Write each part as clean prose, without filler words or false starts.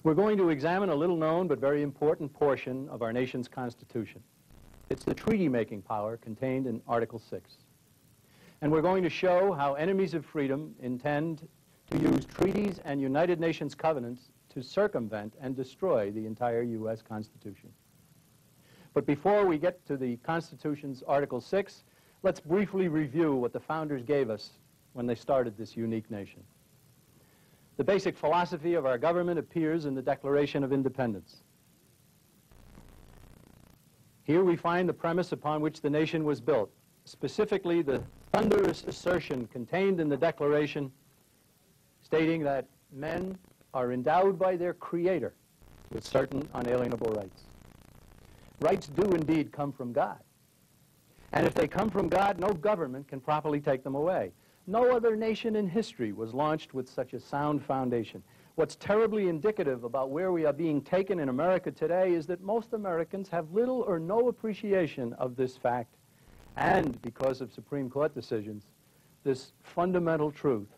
We're going to examine a little-known but very important portion of our nation's Constitution. It's the treaty-making power contained in Article 6. And we're going to show how enemies of freedom intend to use treaties and United Nations covenants to circumvent and destroy the entire U.S. Constitution. But before we get to the Constitution's Article 6, let's briefly review what the founders gave us when they started this unique nation. The basic philosophy of our government appears in the Declaration of Independence. Here we find the premise upon which the nation was built, specifically the thunderous assertion contained in the Declaration stating that men are endowed by their Creator with certain unalienable rights. Rights do indeed come from God. And if they come from God, no government can properly take them away. No other nation in history was launched with such a sound foundation. What's terribly indicative about where we are being taken in America today is that most Americans have little or no appreciation of this fact. And because of Supreme Court decisions, this fundamental truth,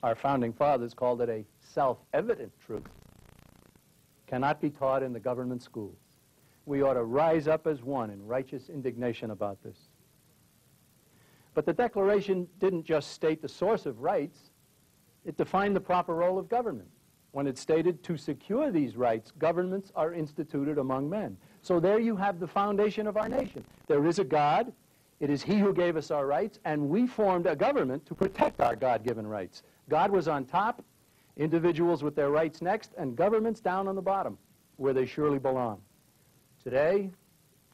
our founding fathers called it a self-evident truth, cannot be taught in the government schools. We ought to rise up as one in righteous indignation about this. But the Declaration didn't just state the source of rights, it defined the proper role of government when it stated, to secure these rights, governments are instituted among men. So there you have the foundation of our nation. There is a God, it is He who gave us our rights, and we formed a government to protect our God-given rights. God was on top, individuals with their rights next, and governments down on the bottom, where they surely belong. Today,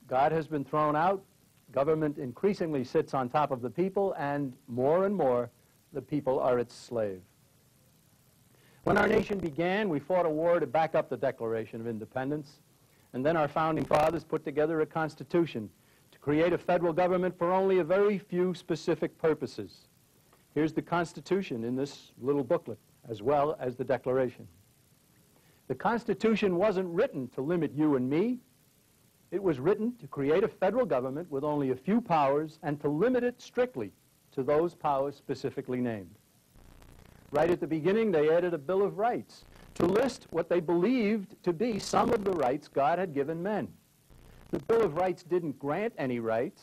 God has been thrown out, government increasingly sits on top of the people, and more, the people are its slave. When our nation began, we fought a war to back up the Declaration of Independence, and then our founding fathers put together a constitution to create a federal government for only a very few specific purposes. Here's the Constitution in this little booklet, as well as the Declaration. The Constitution wasn't written to limit you and me. It was written to create a federal government with only a few powers and to limit it strictly to those powers specifically named. Right at the beginning, they added a Bill of Rights to list what they believed to be some of the rights God had given men. The Bill of Rights didn't grant any rights.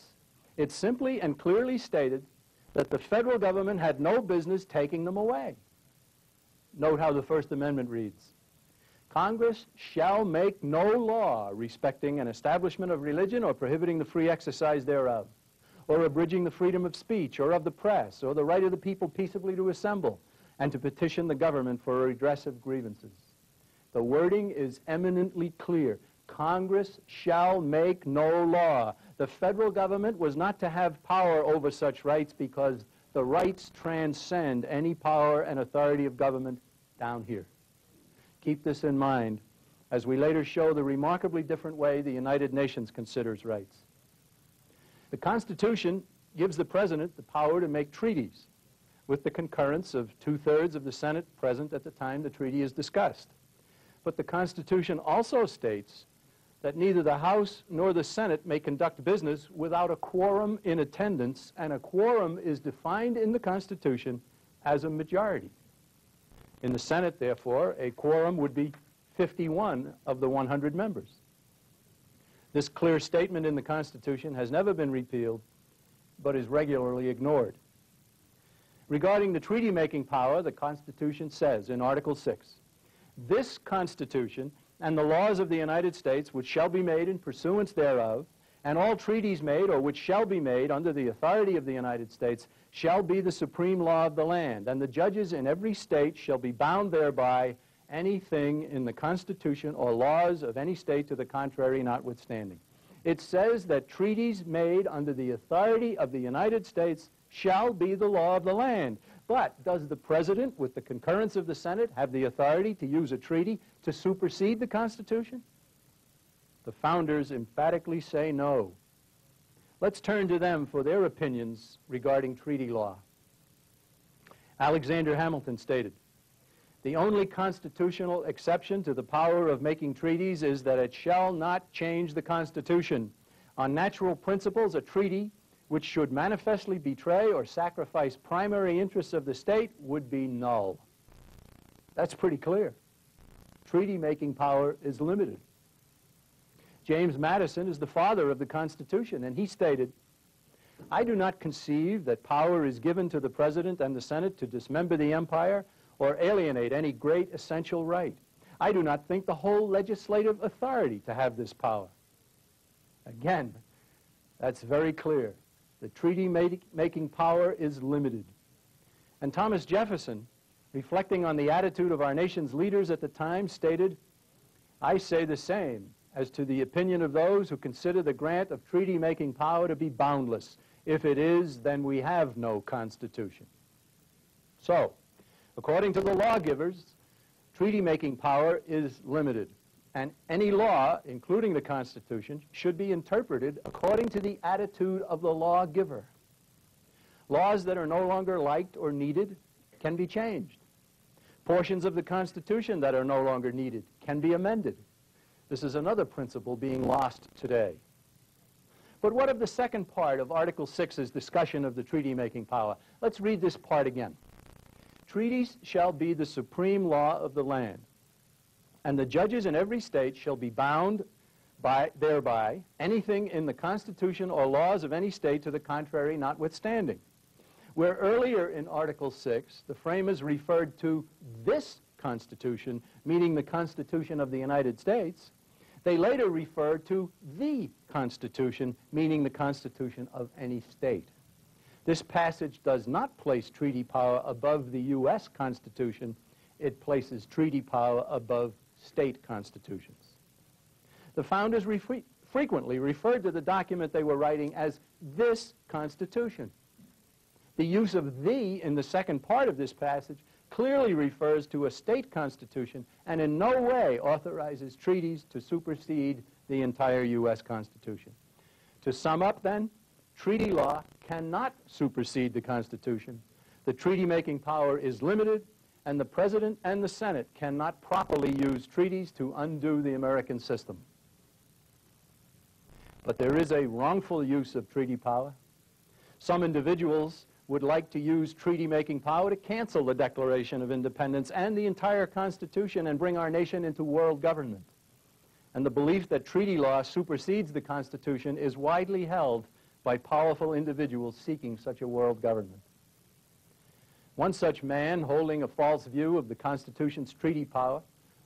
It simply and clearly stated that the federal government had no business taking them away. Note how the First Amendment reads. Congress shall make no law respecting an establishment of religion or prohibiting the free exercise thereof, or abridging the freedom of speech or of the press, or the right of the people peaceably to assemble and to petition the government for a redress of grievances. The wording is eminently clear. Congress shall make no law. The federal government was not to have power over such rights because the rights transcend any power and authority of government down here. Keep this in mind as we later show the remarkably different way the United Nations considers rights. The Constitution gives the President the power to make treaties with the concurrence of 2/3 of the Senate present at the time the treaty is discussed. But the Constitution also states that neither the House nor the Senate may conduct business without a quorum in attendance, and a quorum is defined in the Constitution as a majority. In the Senate, therefore, a quorum would be 51 of the 100 members. This clear statement in the Constitution has never been repealed, but is regularly ignored. Regarding the treaty-making power, the Constitution says in Article 6, this Constitution and the laws of the United States which shall be made in pursuance thereof, and all treaties made or which shall be made under the authority of the United States shall be the supreme law of the land, and the judges in every state shall be bound thereby, anything in the Constitution or laws of any state to the contrary notwithstanding. It says that treaties made under the authority of the United States shall be the law of the land. But does the President, with the concurrence of the Senate, have the authority to use a treaty to supersede the Constitution? The founders emphatically say no. Let's turn to them for their opinions regarding treaty law. Alexander Hamilton stated, the only constitutional exception to the power of making treaties is that it shall not change the Constitution. On natural principles, a treaty which should manifestly betray or sacrifice primary interests of the state would be null. That's pretty clear. treaty-making power is limited. James Madison is the father of the Constitution, and he stated, "I do not conceive that power is given to the President and the Senate to dismember the empire or alienate any great essential right. I do not think the whole legislative authority to have this power." Again, that's very clear. The treaty-making power is limited. And Thomas Jefferson, reflecting on the attitude of our nation's leaders at the time, stated, "I say the same as to the opinion of those who consider the grant of treaty-making power to be boundless. If it is, then we have no Constitution." So, according to the lawgivers, treaty-making power is limited, and any law, including the Constitution, should be interpreted according to the attitude of the lawgiver. Laws that are no longer liked or needed can be changed. Portions of the Constitution that are no longer needed can be amended. This is another principle being lost today. But what of the second part of Article 6's discussion of the treaty-making power? Let's read this part again. "Treaties shall be the supreme law of the land, and the judges in every state shall be bound thereby, anything in the Constitution or laws of any state to the contrary notwithstanding." Where earlier in Article 6, the framers referred to this Constitution, meaning the Constitution of the United States, they later referred to the Constitution, meaning the Constitution of any state. This passage does not place treaty power above the U.S. Constitution. It places treaty power above state constitutions. The founders frequently referred to the document they were writing as this Constitution. The use of "the" in the second part of this passage clearly refers to a state constitution and in no way authorizes treaties to supersede the entire U.S. Constitution. To sum up, then, treaty law cannot supersede the Constitution. The treaty-making power is limited, and the President and the Senate cannot properly use treaties to undo the American system. But there is a wrongful use of treaty power. Some individuals would like to use treaty-making power to cancel the Declaration of Independence and the entire Constitution and bring our nation into world government. And the belief that treaty law supersedes the Constitution is widely held by powerful individuals seeking such a world government. One such man holding a false view of the Constitution's treaty power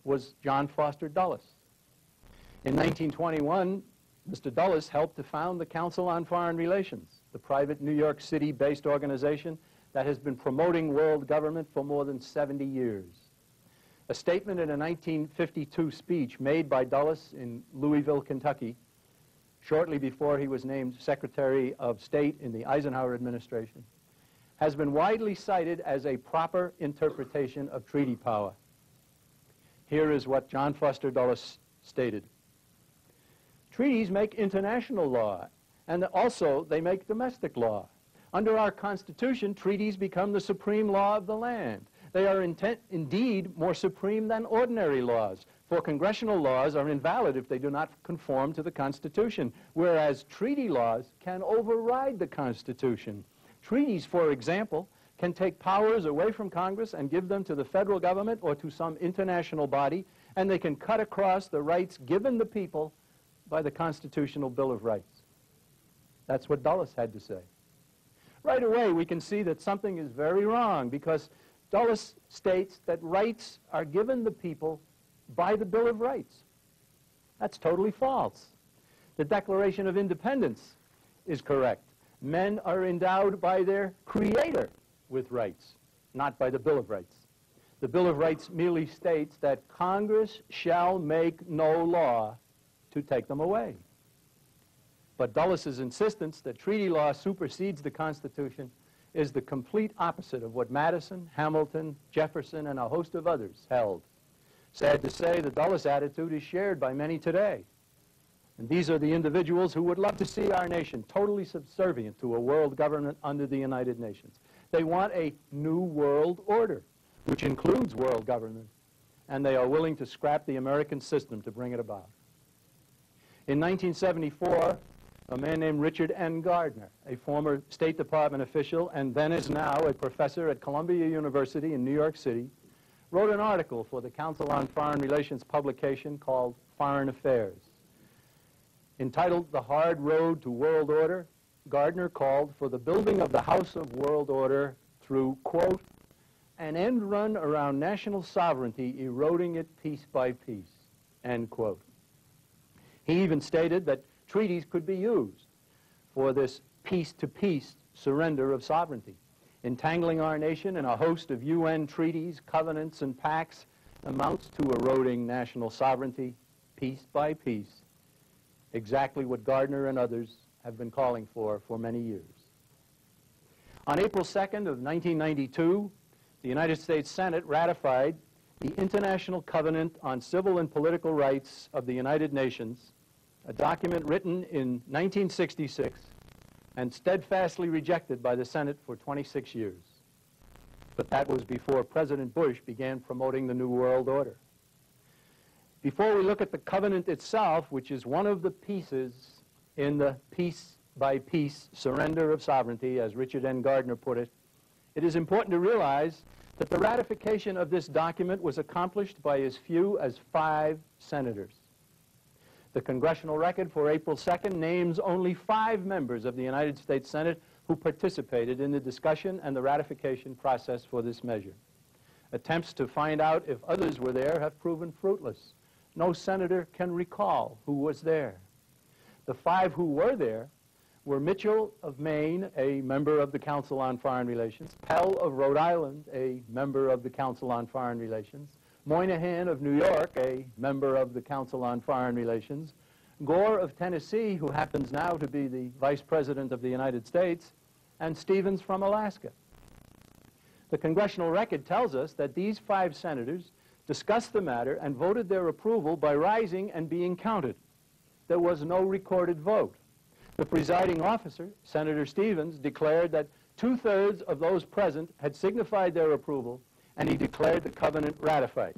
was John Foster Dulles. In 1921, Mr. Dulles helped to found the Council on Foreign Relations, the private New York City-based organization that has been promoting world government for more than 70 years. A statement in a 1952 speech made by Dulles in Louisville, Kentucky, shortly before he was named Secretary of State in the Eisenhower administration, has been widely cited as a proper interpretation of treaty power. Here is what John Foster Dulles stated. "Treaties make international law, and also they make domestic law. Under our Constitution, treaties become the supreme law of the land. They are indeed more supreme than ordinary laws, for congressional laws are invalid if they do not conform to the Constitution, whereas treaty laws can override the Constitution. Treaties, for example, can take powers away from Congress and give them to the federal government or to some international body, and they can cut across the rights given the people by the Constitutional Bill of Rights." That's what Dulles had to say. Right away, we can see that something is very wrong, because Dulles states that rights are given the people by the Bill of Rights. That's totally false. The Declaration of Independence is correct. Men are endowed by their Creator with rights, not by the Bill of Rights. The Bill of Rights merely states that Congress shall make no law to take them away. But Dulles's insistence that treaty law supersedes the Constitution is the complete opposite of what Madison, Hamilton, Jefferson, and a host of others held. Sad to say, the Dulles attitude is shared by many today. And these are the individuals who would love to see our nation totally subservient to a world government under the United Nations. They want a new world order, which includes world government, and they are willing to scrap the American system to bring it about. In 1974, a man named Richard N. Gardner, a former State Department official and then is now a professor at Columbia University in New York City, wrote an article for the Council on Foreign Relations publication called Foreign Affairs. Entitled The Hard Road to World Order, Gardner called for the building of the House of World Order through, quote, an end run around national sovereignty, eroding it piece by piece, end quote. He even stated that treaties could be used for this piece-to-piece surrender of sovereignty. Entangling our nation in a host of UN treaties, covenants, and pacts amounts to eroding national sovereignty piece by piece, exactly what Gardner and others have been calling for many years. On April 2nd of 1992, the United States Senate ratified the International Covenant on Civil and Political Rights of the United Nations, a document written in 1966 and steadfastly rejected by the Senate for 26 years. But that was before President Bush began promoting the New World Order. Before we look at the covenant itself, which is one of the pieces in the piece-by-piece surrender of sovereignty, as Richard N. Gardner put it, it is important to realize that the ratification of this document was accomplished by as few as 5 senators. The congressional record for April 2nd names only 5 members of the United States Senate who participated in the discussion and the ratification process for this measure. Attempts to find out if others were there have proven fruitless. No senator can recall who was there. The 5 who were there were Mitchell of Maine, a member of the Council on Foreign Relations, Pell of Rhode Island, a member of the Council on Foreign Relations, Moynihan of New York, a member of the Council on Foreign Relations, Gore of Tennessee, who happens now to be the Vice President of the United States, and Stevens from Alaska. The congressional record tells us that these 5 senators discussed the matter and voted their approval by rising and being counted. There was no recorded vote. The presiding officer, Senator Stevens, declared that 2/3 of those present had signified their approval, and he declared the covenant ratified.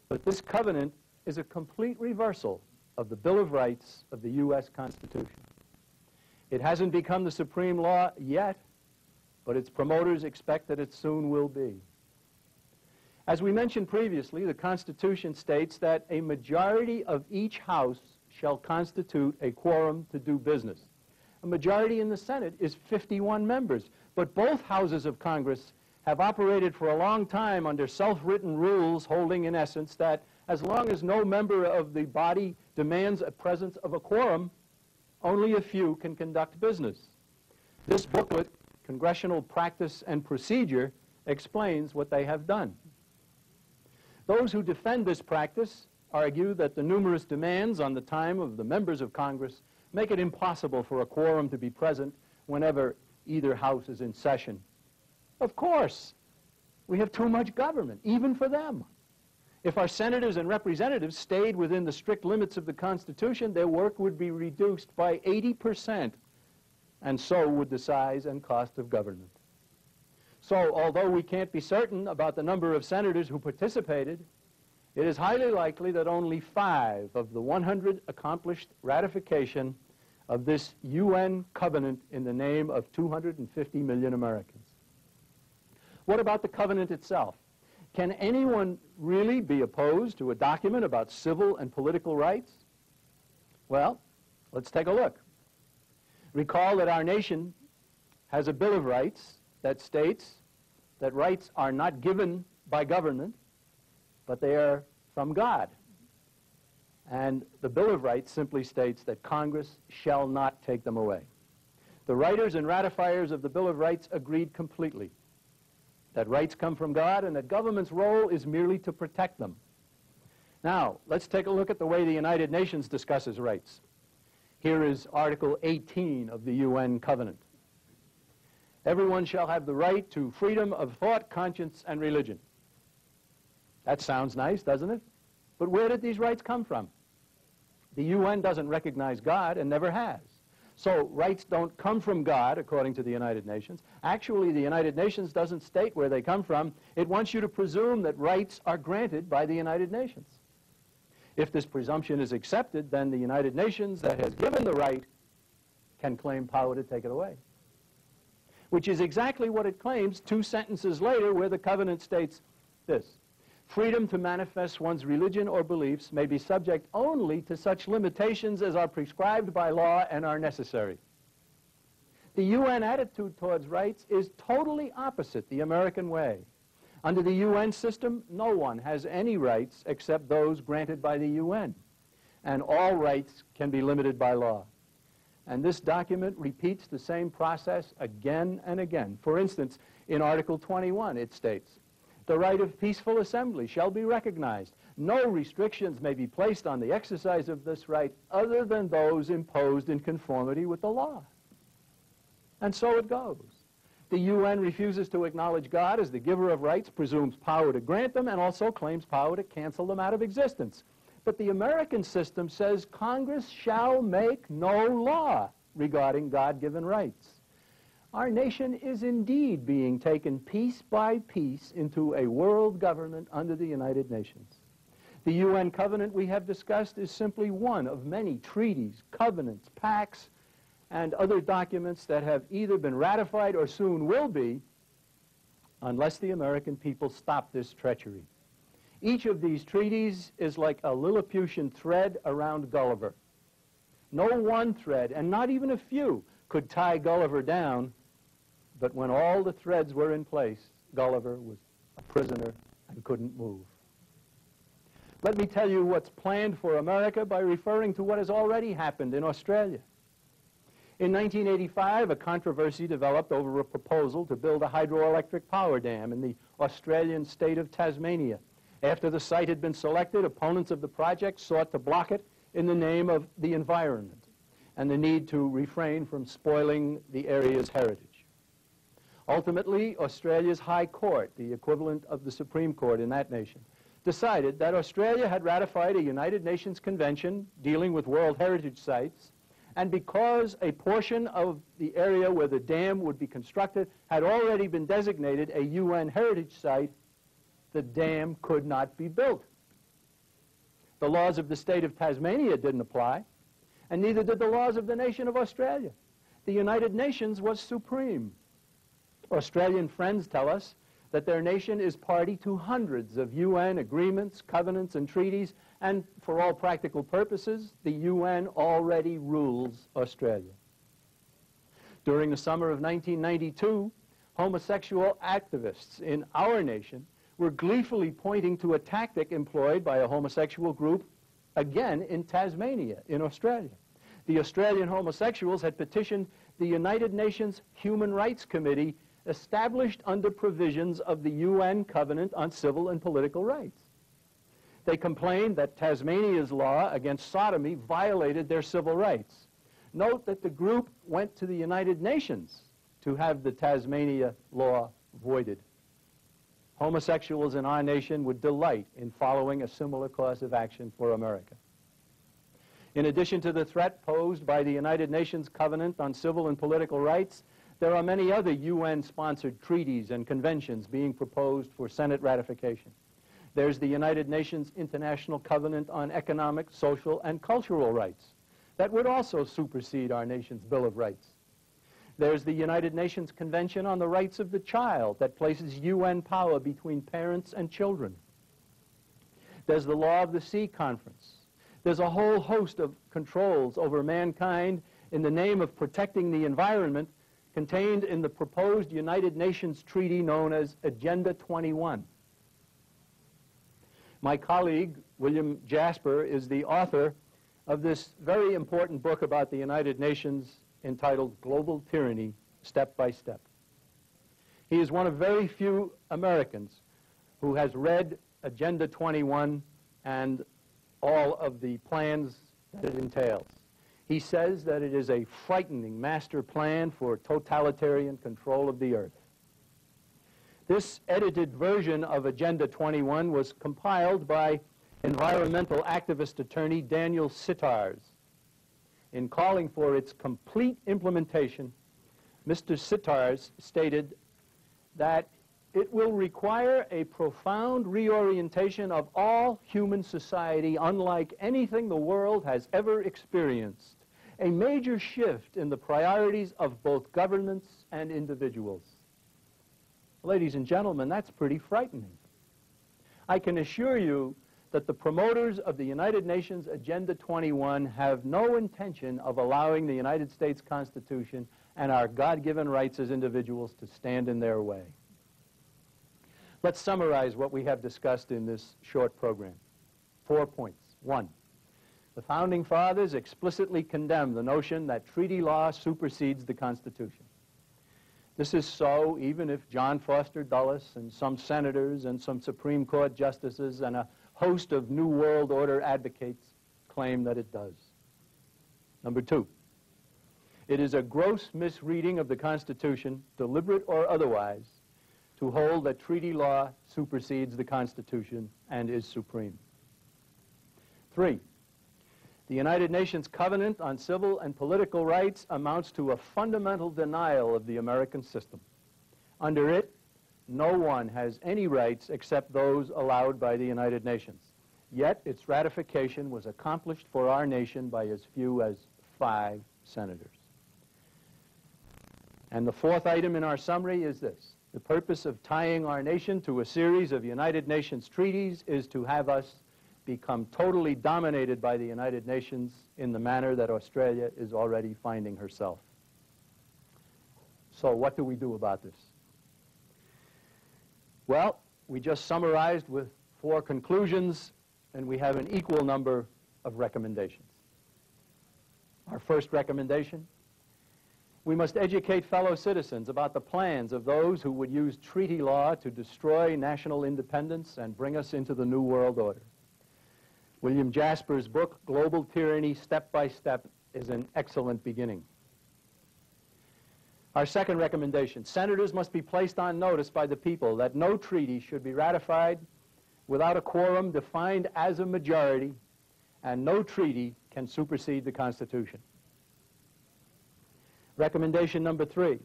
But this covenant is a complete reversal of the Bill of Rights of the U.S. Constitution. It hasn't become the supreme law yet, but its promoters expect that it soon will be. As we mentioned previously, the Constitution states that a majority of each house shall constitute a quorum to do business. A majority in the Senate is 51 members, but both houses of Congress have operated for a long time under self-written rules holding in essence that as long as no member of the body demands a presence of a quorum, only a few can conduct business. This booklet, Congressional Practice and Procedure, explains what they have done. Those who defend this practice argue that the numerous demands on the time of the members of Congress make it impossible for a quorum to be present whenever either house is in session. Of course, we have too much government, even for them. If our senators and representatives stayed within the strict limits of the Constitution, their work would be reduced by 80%, and so would the size and cost of government. So, although we can't be certain about the number of senators who participated, it is highly likely that only 5 of the 100 accomplished ratification of this UN covenant in the name of 250 million Americans. What about the covenant itself? Can anyone really be opposed to a document about civil and political rights? Well, let's take a look. Recall that our nation has a Bill of Rights that states that rights are not given by government, but they are from God. And the Bill of Rights simply states that Congress shall not take them away. The writers and ratifiers of the Bill of Rights agreed completely that rights come from God and that government's role is merely to protect them. Now, let's take a look at the way the United Nations discusses rights. Here is Article 18 of the UN Covenant. Everyone shall have the right to freedom of thought, conscience, and religion. That sounds nice, doesn't it? But where did these rights come from? The UN doesn't recognize God and never has. So rights don't come from God, according to the United Nations. Actually, the United Nations doesn't state where they come from. It wants you to presume that rights are granted by the United Nations. If this presumption is accepted, then the United Nations that has given the right can claim power to take it away, which is exactly what it claims 2 sentences later where the covenant states, this: freedom to manifest one's religion or beliefs may be subject only to such limitations as are prescribed by law and are necessary. The UN attitude towards rights is totally opposite the American way. Under the UN system, no one has any rights except those granted by the UN, and all rights can be limited by law. And this document repeats the same process again and again. For instance, in Article 21, it states, "The right of peaceful assembly shall be recognized. No restrictions may be placed on the exercise of this right other than those imposed in conformity with the law." And so it goes. The UN refuses to acknowledge God as the giver of rights, presumes power to grant them, and also claims power to cancel them out of existence. But the American system says Congress shall make no law regarding God-given rights. Our nation is indeed being taken piece by piece into a world government under the United Nations. The UN covenant we have discussed is simply one of many treaties, covenants, pacts, and other documents that have either been ratified or soon will be, unless the American people stop this treachery. Each of these treaties is like a Lilliputian thread around Gulliver. No one thread, and not even a few, could tie Gulliver down, but when all the threads were in place, Gulliver was a prisoner and couldn't move. Let me tell you what's planned for America by referring to what has already happened in Australia. In 1985, a controversy developed over a proposal to build a hydroelectric power dam in the Australian state of Tasmania. After the site had been selected, opponents of the project sought to block it in the name of the environment and the need to refrain from spoiling the area's heritage. Ultimately, Australia's High Court, the equivalent of the Supreme Court in that nation, decided that Australia had ratified a United Nations convention dealing with World Heritage sites, and because a portion of the area where the dam would be constructed had already been designated a UN heritage site, the dam could not be built. The laws of the state of Tasmania didn't apply, and neither did the laws of the nation of Australia. The United Nations was supreme. Australian friends tell us that their nation is party to hundreds of UN agreements, covenants, and treaties, and for all practical purposes, the UN already rules Australia. During the summer of 1992, homosexual activists in our nation were gleefully pointing to a tactic employed by a homosexual group, again in Tasmania, in Australia. The Australian homosexuals had petitioned the United Nations Human Rights Committee, established under provisions of the UN Covenant on Civil and Political Rights. They complained that Tasmania's law against sodomy violated their civil rights. Note that the group went to the United Nations to have the Tasmania law voided. Homosexuals in our nation would delight in following a similar course of action for America. In addition to the threat posed by the United Nations Covenant on Civil and Political Rights, there are many other UN-sponsored treaties and conventions being proposed for Senate ratification. There's the United Nations International Covenant on Economic, Social, and Cultural Rights. That would also supersede our nation's Bill of Rights. There's the United Nations Convention on the Rights of the Child that places UN power between parents and children. There's the Law of the Sea Conference. There's a whole host of controls over mankind in the name of protecting the environment contained in the proposed United Nations treaty known as Agenda 21. My colleague, William Jasper, is the author of this very important book about the United Nations entitled Global Tyranny, Step by Step. He is one of very few Americans who has read Agenda 21 and all of the plans that it entails. He says that it is a frightening master plan for totalitarian control of the earth. This edited version of Agenda 21 was compiled by environmental activist attorney Daniel Sittars. In calling for its complete implementation, Mr. Sittars stated that it will require a profound reorientation of all human society unlike anything the world has ever experienced, a major shift in the priorities of both governments and individuals. Ladies and gentlemen, that's pretty frightening. I can assure you that the promoters of the United Nations Agenda 21 have no intention of allowing the United States Constitution and our God-given rights as individuals to stand in their way. Let's summarize what we have discussed in this short program. 4 points. 1, the Founding Fathers explicitly condemned the notion that treaty law supersedes the Constitution. This is so even if John Foster Dulles and some senators and some Supreme Court justices and a host of New World Order advocates claim that it does. Number 2, it is a gross misreading of the Constitution, deliberate or otherwise, to hold that treaty law supersedes the Constitution and is supreme. 3, the United Nations Covenant on Civil and Political Rights amounts to a fundamental denial of the American system. Under it, no one has any rights except those allowed by the United Nations. Yet its ratification was accomplished for our nation by as few as 5 senators. And the 4th item in our summary is this. The purpose of tying our nation to a series of United Nations treaties is to have us become totally dominated by the United Nations in the manner that Australia is already finding herself. So what do we do about this? Well, we just summarized with 4 conclusions, and we have an equal number of recommendations. Our first recommendation: we must educate fellow citizens about the plans of those who would use treaty law to destroy national independence and bring us into the New World Order. William Jasper's book, Global Tyranny, Step by Step, is an excellent beginning. Our second recommendation: senators must be placed on notice by the people that no treaty should be ratified without a quorum defined as a majority, and no treaty can supersede the Constitution. Recommendation number 3,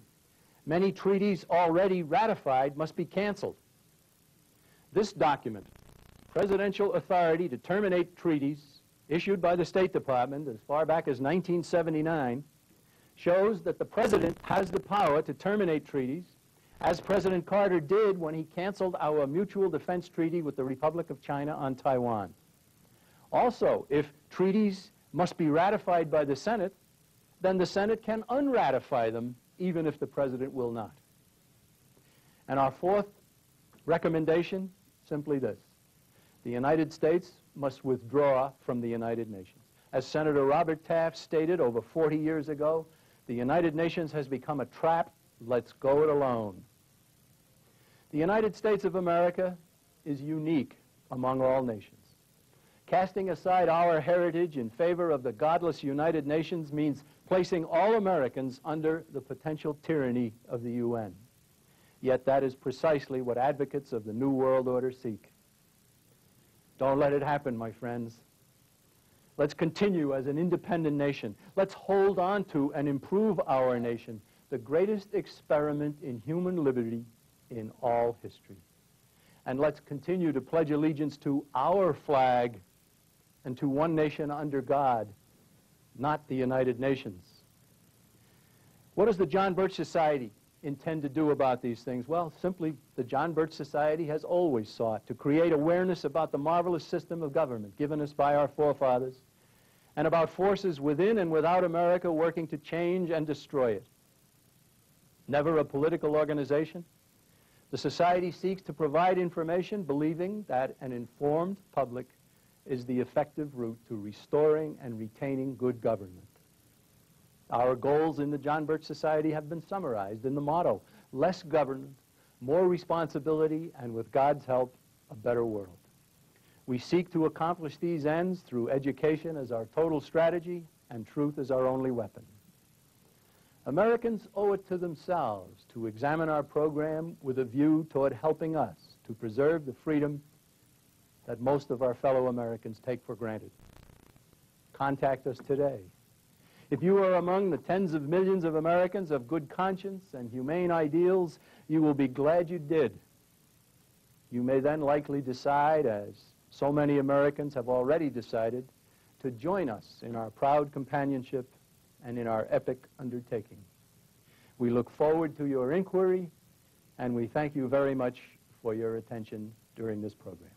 many treaties already ratified must be canceled. This document, Presidential Authority to Terminate Treaties, issued by the State Department as far back as 1979, shows that the President has the power to terminate treaties, as President Carter did when he canceled our mutual defense treaty with the Republic of China on Taiwan. Also, if treaties must be ratified by the Senate, then the Senate can unratify them, even if the President will not. And our 4th recommendation, simply this: the United States must withdraw from the United Nations. As Senator Robert Taft stated over 40 years ago, the United Nations has become a trap. Let's go it alone. The United States of America is unique among all nations. Casting aside our heritage in favor of the godless United Nations means placing all Americans under the potential tyranny of the UN. Yet that is precisely what advocates of the New World Order seek. Don't let it happen, my friends. Let's continue as an independent nation. Let's hold on to and improve our nation, the greatest experiment in human liberty in all history. And let's continue to pledge allegiance to our flag and to one nation under God, not the United Nations. What does the John Birch Society intend to do about these things? Well, simply, the John Birch Society has always sought to create awareness about the marvelous system of government given us by our forefathers, and about forces within and without America working to change and destroy it. Never a political organization, the Society seeks to provide information, believing that an informed public is the effective route to restoring and retaining good government. Our goals in the John Birch Society have been summarized in the motto: less government, more responsibility, and with God's help, a better world. We seek to accomplish these ends through education as our total strategy and truth as our only weapon. Americans owe it to themselves to examine our program with a view toward helping us to preserve the freedom that most of our fellow Americans take for granted. Contact us today. If you are among the tens of millions of Americans of good conscience and humane ideals, you will be glad you did. You may then likely decide, as so many Americans have already decided, to join us in our proud companionship and in our epic undertaking. We look forward to your inquiry, and we thank you very much for your attention during this program.